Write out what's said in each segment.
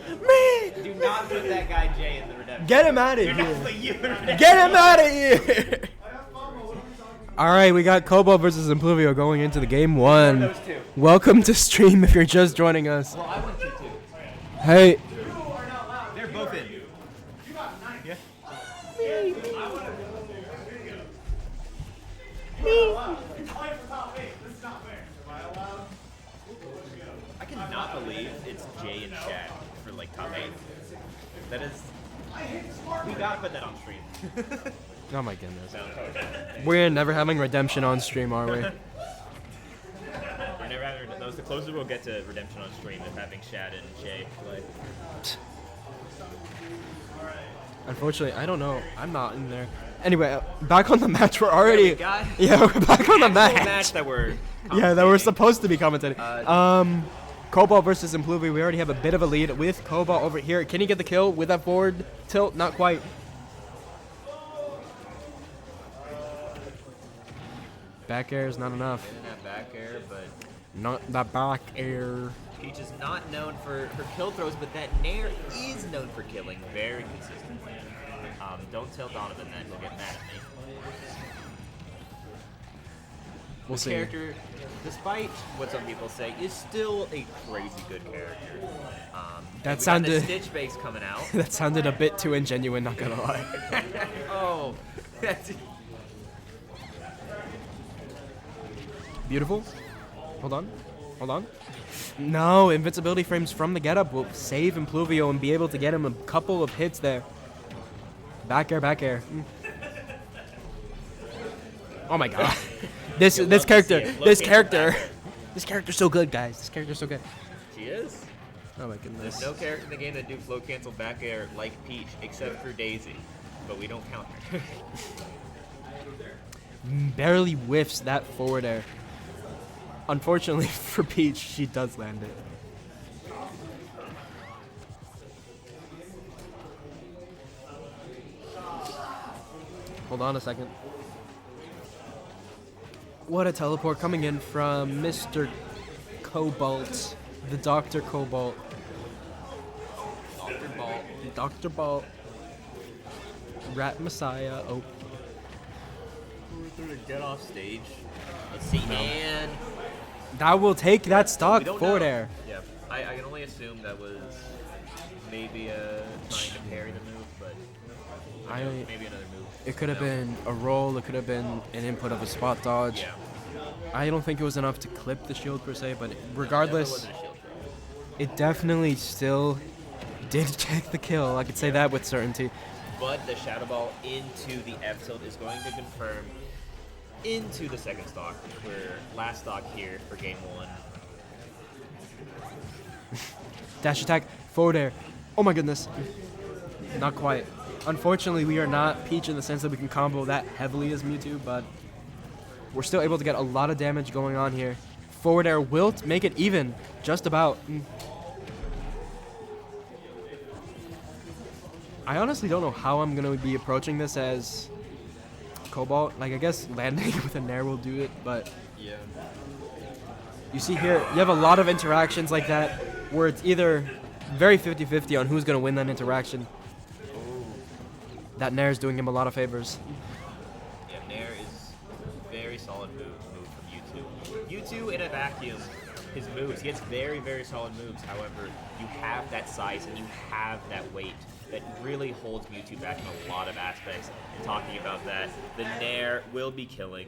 Me! Do not put that guy Jay in the redemption. Get him out of Do not here. put you in the redemption. Get him out of here. All right, we got Cobalt versus Impluvio going into the game one. Those two. Welcome to stream if you're just joining us. Well, I want you to. Hey. They're both in. Yeah. I cannot believe it's Jay and Shaq for like top 8. That is. We gotta put that on stream. Oh my goodness. No. We're never having redemption on stream, are we? We're never having. That was the closest we'll get to redemption on stream is having Shad and Jay play. Unfortunately, I don't know. I'm not in there. Anyway, back on the match. We're already. got Yeah, we're back on the match that we're. Yeah, that we're commentating. supposed to be commentating. Cobalt versus Impluvio. We already have a bit of a lead with Cobalt over here. Can he get the kill with that forward tilt? Not quite. Back air is not enough. Getting that back air, but Not that back air. Peach is not known for her kill throws, but that Nair is known for killing very consistently. Don't tell Donovan that; he'll get mad at me. We'll This see. character, despite what some people say, is still a crazy good character. That we got sounded- the Stitch base coming out. That sounded a bit too ingenuine, not gonna lie. Oh, that's Beautiful. Hold on. Hold on. No, invincibility frames from the getup will save Impluvio and be able to get him a couple of hits there. Back air, back air. Oh my god. This You'll love to character, see it. this Look at character, back air. this character's so good, guys. This character's so good. She is. Oh my goodness. There's no character in the game that do flow cancel back air like Peach, except for Daisy, but we don't count her. Barely whiffs that forward air. Unfortunately for Peach, she does land it. Hold on a second. What a teleport coming in from Mr. Cobalt, the Dr. Cobalt. Dr. Ball. Dr. Balt. Rat Messiah. Oh, Through to get off stage. Let's see. And that will take that we stock don't forward know. air. Yeah, I can only assume that was maybe trying to parry the move, but maybe another move. It could have been a roll. It could have been an input of a spot dodge. Yeah. I don't think it was enough to clip the shield per se, but That regardless, wasn't a shield throw. it definitely still did check the kill. I could say that with certainty. But the Shadow Ball into the F tilt is going to confirm into the second stock, where last stock here for game 1. Dash attack, forward air. Oh my goodness. Not quite. Unfortunately, we are not Peach in the sense that we can combo that heavily as Mewtwo, but we're still able to get a lot of damage going on here. Forward air will make it even, just about. I honestly don't know how I'm going to be approaching this as Cobalt. Like, I guess landing with a Nair will do it, but Yeah. you see here, you have a lot of interactions like that where it's either very 50-50 on who's going to win that interaction. That Nair is doing him a lot of favors. Yeah, Nair is very solid move from U2. U2 in a vacuum, his moves, he gets very, very solid moves. However, you have that size and you have that weight that really holds Mewtwo back in a lot of aspects. And talking about that, the Nair will be killing.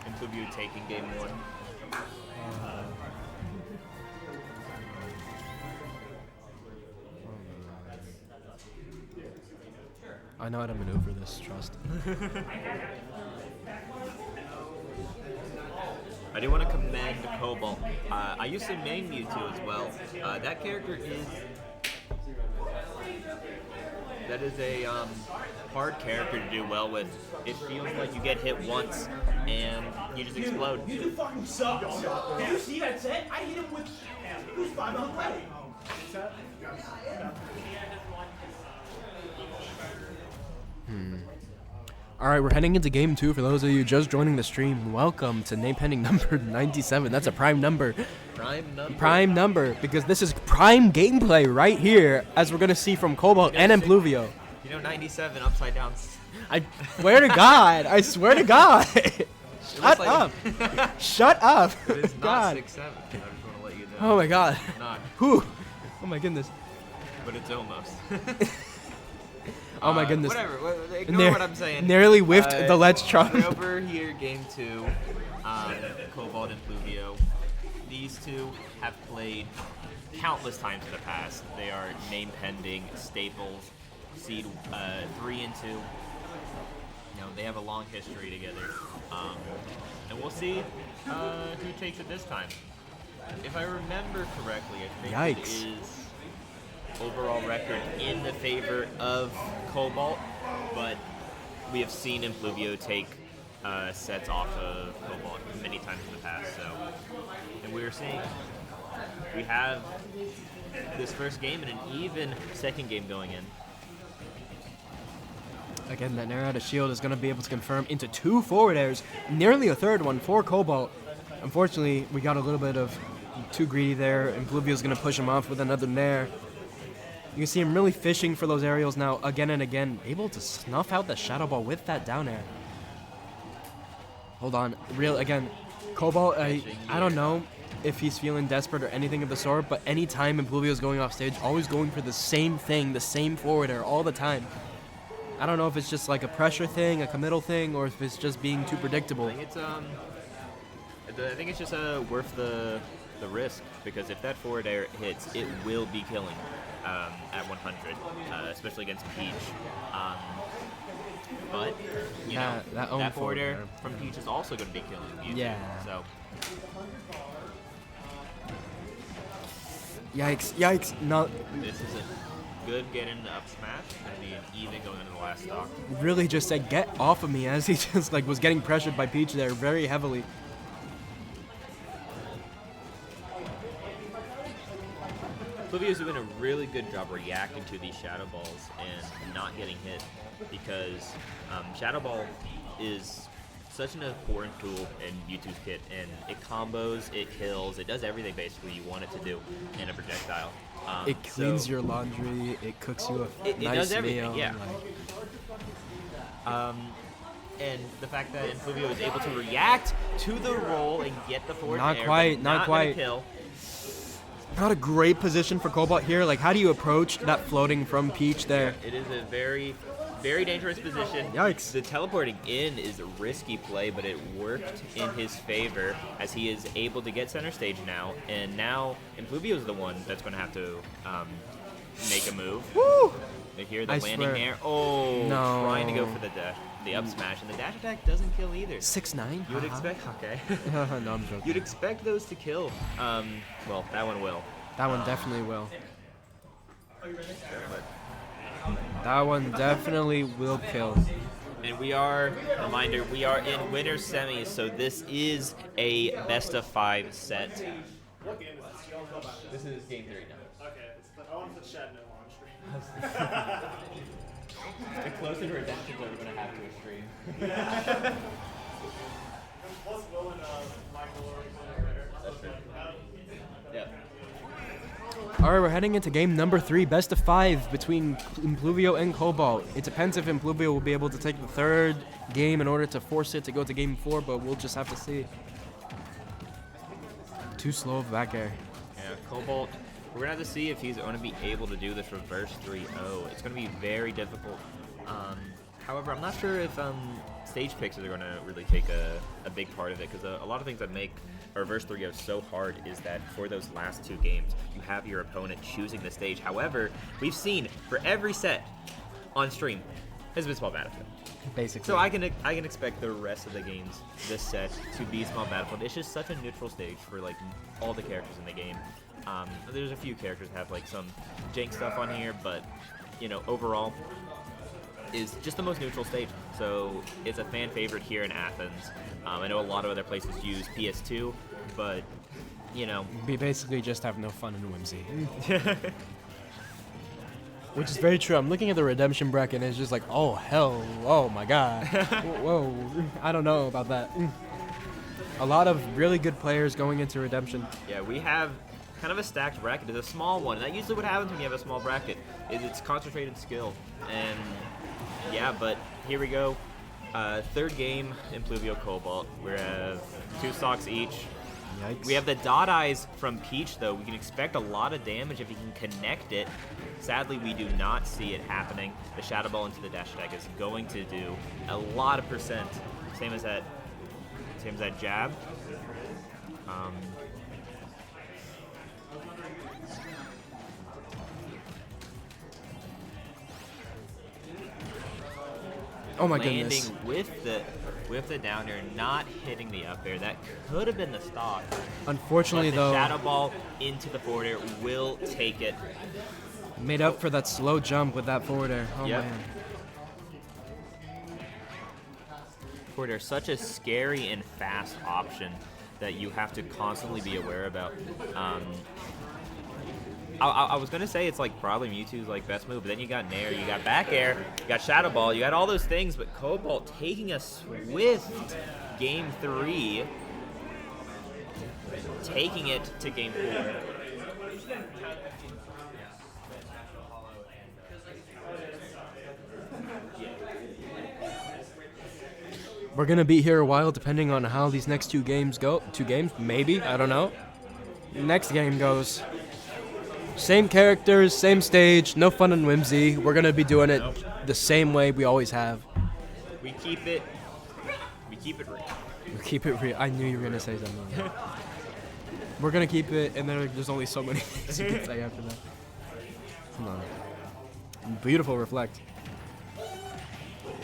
Impluvio taking game 1. I know how to maneuver this, trust. I do want to commend Cobalt. I used to main Mewtwo as well. That character is... That is a hard character to do well with. It feels like you get hit once and you just explode. You fucking suck. Did you see that set? I hit him with... He was 5 on the play. All right, we're heading into game 2. For those of you just joining the stream, welcome to name pending number 97. That's a prime number. Prime number, because this is prime gameplay right here, as we're going to see from Cobalt and Impluvio. 97 upside down. I swear to God. I swear to God. Shut up. Shut up. It is not God. 6-7. I just want to let you know. Oh, my God. It's not, Whew. Oh, my goodness. but it's almost. Oh, my goodness. Whatever. Ignore what I'm saying. Nearly whiffed the Let's Trump. We're over here, game 2. Cobalt and Impluvio. These two have played countless times in the past. They are name pending staples, seed 3 and 2. They have a long history together, and we'll see who takes it this time. If I remember correctly, I think it is overall record in the favor of Cobalt, but we have seen Impluvio take sets off of Cobalt many times in the past. So, and we have this first game and an even second game going in. Again, that Nair out of shield is going to be able to confirm into 2 forward airs, nearly a third one for Cobalt. Unfortunately, we got a little bit of too greedy there. Impluvio is going to push him off with another Nair. You can see him really fishing for those aerials now again and again, able to snuff out the Shadow Ball with that down air. Hold on, again, Cobalt, I don't know if he's feeling desperate or anything of the sort, but anytime Impluvio is going off stage, always going for the same thing, the same forward air all the time. I don't know if it's just like a pressure thing, a committal thing, or if it's just being too predictable. I think it's just worth the risk, because if that forward air hits, it will be killing at 100, especially against Peach. But that forward air from Peach is also going to be killing you. Yeah. So. Yikes! No. This isn't good getting the up smash. It's going to be an even going into the last stock. Really just said, get off of me, as he just was getting pressured by Peach there very heavily. Impluvio's doing a really good job reacting to these Shadow Balls and not getting hit, because Shadow Ball is such an important tool in U2's kit, and it combos, it kills, it does everything basically you want it to do in a projectile. It cleans your laundry, it cooks you a nice it does everything, meal. yeah. And the fact that Impluvio is able to react to the roll and get the forward Not air, quite, but not quite. Kill. Not a great position for Cobalt here. Like, how do you approach that floating from Peach there? It is a very, very dangerous position. Yikes. The teleporting in is a risky play, but it worked in his favor, as he is able to get center stage now. And now Impluvio is the one that's going to have to make a move. Woo! They hear the I landing swear. there. Oh, No. trying to go for the up smash, and the dash attack doesn't kill either. 6'9"? You would expect, okay. No, I'm joking. You'd expect those to kill. Well, that one will. That one definitely will. That one definitely will kill. And we are in winner's semis, so this is a best of 5 set. What game is this? This is game 3 now. Okay, I want to put Shad No on stream. The closer redemptions are we going to have to a stream. Plus Will and Michael are playing there. That's true. Yeah. All right, we're heading into game number 3, best of 5 between Impluvio and Cobalt. It depends if Impluvio will be able to take the third game in order to force it to go to game 4, but we'll just have to see. Too slow of back air. Yeah, Cobalt, we're going to have to see if he's going to be able to do this reverse 3-0. It's going to be very difficult. However, I'm not sure if stage picks are going to really take a big part of it, because a lot of things that make a reverse 3-0 so hard is that for those last 2 games, you have your opponent choosing the stage. However, we've seen for every set on stream has been small battlefield. Basically. So I can expect the rest of the games this set to be small battlefield. It's just such a neutral stage for like all the characters in the game. There's a few characters that have like some jank stuff on here, but overall is just the most neutral stage. So it's a fan favorite here in Athens. I know a lot of other places use PS2, but We basically just have no fun and whimsy. Which is very true. I'm looking at the redemption bracket and it's just like, oh hell, oh my god. Whoa, I don't know about that. A lot of really good players going into redemption. Yeah, we have kind of a stacked bracket. It's a small one. And that usually what happens when you have a small bracket is it's concentrated skill. And yeah, but here we go. Third game, Impluvio Cobalt. We have 2 stocks each. Yikes. We have the dot eyes from Peach, though. We can expect a lot of damage if he can connect it. Sadly, we do not see it happening. The Shadow Ball into the dash attack is going to do a lot of percent. Same as that jab. Oh my Landing goodness. with the down air, not hitting the up air. That could have been the stock. Unfortunately, But the though, Shadow Ball into the forward air will take it. made up for that slow jump with that forward air. Oh Yep. man. Forward air, such a scary and fast option that you have to constantly be aware about. I was gonna say it's like probably Mewtwo's like best move, but then you got Nair, you got back air, you got Shadow Ball, you got all those things, but Cobalt taking a swift game 3, taking it to game 4. We're gonna be here a while depending on how these next 2 games go. 2 games, maybe, I don't know. Next game goes. Same characters, same stage, no fun and whimsy. We're gonna be doing it the same way we always have. We keep it real. We keep it real. I knew you were gonna say something. We're gonna keep it, and then there's only so many things you can say after that. Come on. Beautiful reflect.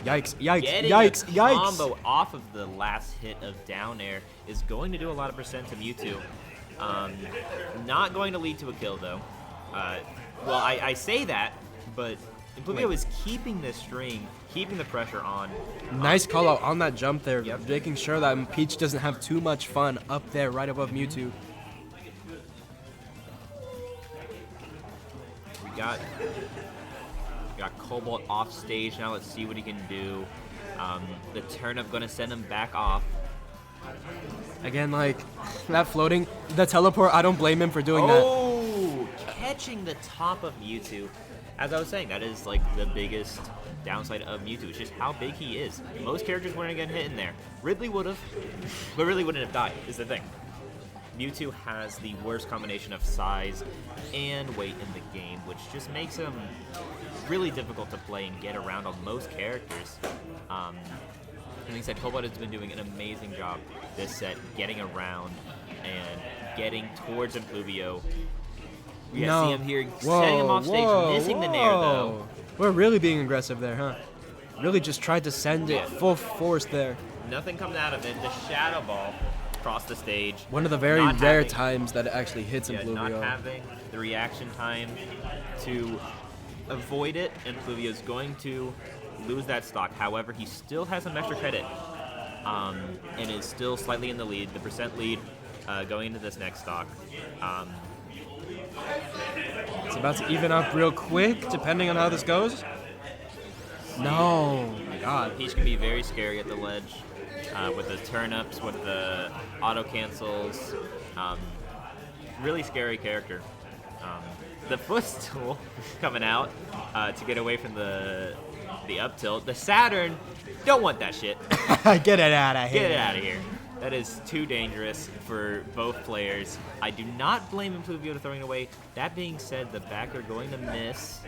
Yikes! Yikes! Getting Yikes! a Yikes! combo off of the last hit of down air is going to do a lot of percent to Mewtwo. Not going to lead to a kill though. Well, I say that, but Impluvio is keeping this string, keeping the pressure on. Nice call out on that jump there, Yep. making sure that Peach doesn't have too much fun up there, right above Mewtwo. We got Cobalt off stage now. Let's see what he can do. The turnip gonna send him back off. Again, like that floating, the teleport. I don't blame him for doing that. Oh, catching the top of Mewtwo. As I was saying, that is like the biggest downside of Mewtwo. It's just how big he is. Most characters wouldn't get hit in there. Ridley would have, but Ridley wouldn't have died, is the thing. Mewtwo has the worst combination of size and weight in the game, which just makes him really difficult to play and get around on most characters. And like I said, Cobalt has been doing an amazing job this set, getting around and getting towards Impluvio. We No. see him here, setting him off stage, missing the Nair though. We're really being aggressive there, huh? Really just tried to send it full force there. Nothing comes out of it. The Shadow Ball across the stage. One of the very Not rare having- times that it actually hits Yeah, not Impluvio. having the reaction time to avoid it, and Impluvio's going to lose that stock. However, he still has some extra credit and is still slightly in the lead, the percent lead going into this next stock. It's about to even up real quick, depending on how this goes. No, my God. Peach can be very scary at the ledge with the turnips, with the auto cancels. Really scary character. The footstool coming out to get away from the up tilt. The Saturn, don't want that shit. Get it out of here. Get it out of here. That is too dangerous for both players. I do not blame Impluvio for throwing it away. That being said, the backer going to miss,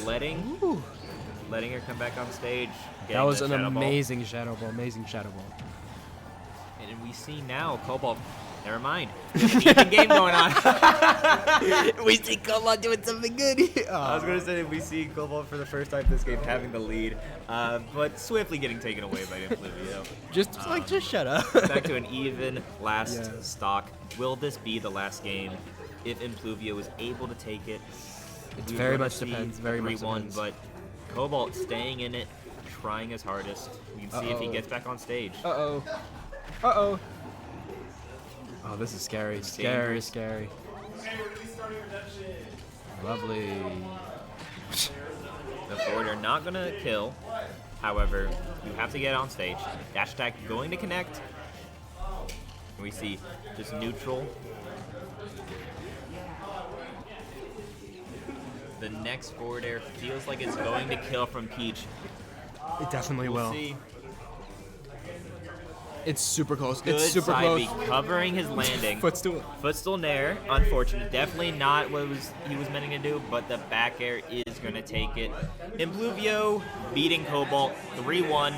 letting her come back on stage. That was getting an the Shadow Ball. amazing Shadow Ball. Amazing Shadow Ball. And we see now Cobalt. Never mind. There's an even game going on. We see Cobalt doing something good here. I was going to say that we see Cobalt for the first time this game having the lead, but swiftly getting taken away by Impluvio. Just shut up. Back to an even last Yeah. stock. Will this be the last game? If Impluvio is able to take it, It we're very gonna much see depends. Very much 3-1, depends. but Cobalt staying in it, trying his hardest. We can see if he Uh-oh. gets back on stage. Uh-oh. Uh-oh. Oh, this is scary. Scary, Dangerous. scary. Lovely. The forward air not gonna kill. However, you have to get on stage. Dash attack going to connect. We see just neutral. The next forward air feels like it's going to kill from Peach. It definitely We'll will. see. It's super close. Good It's super side close. B covering his landing. Footstool. Footstool nair, unfortunate. Definitely not what he was meant to do, but the back air is going to take it. Impluvio beating Cobalt 3-1.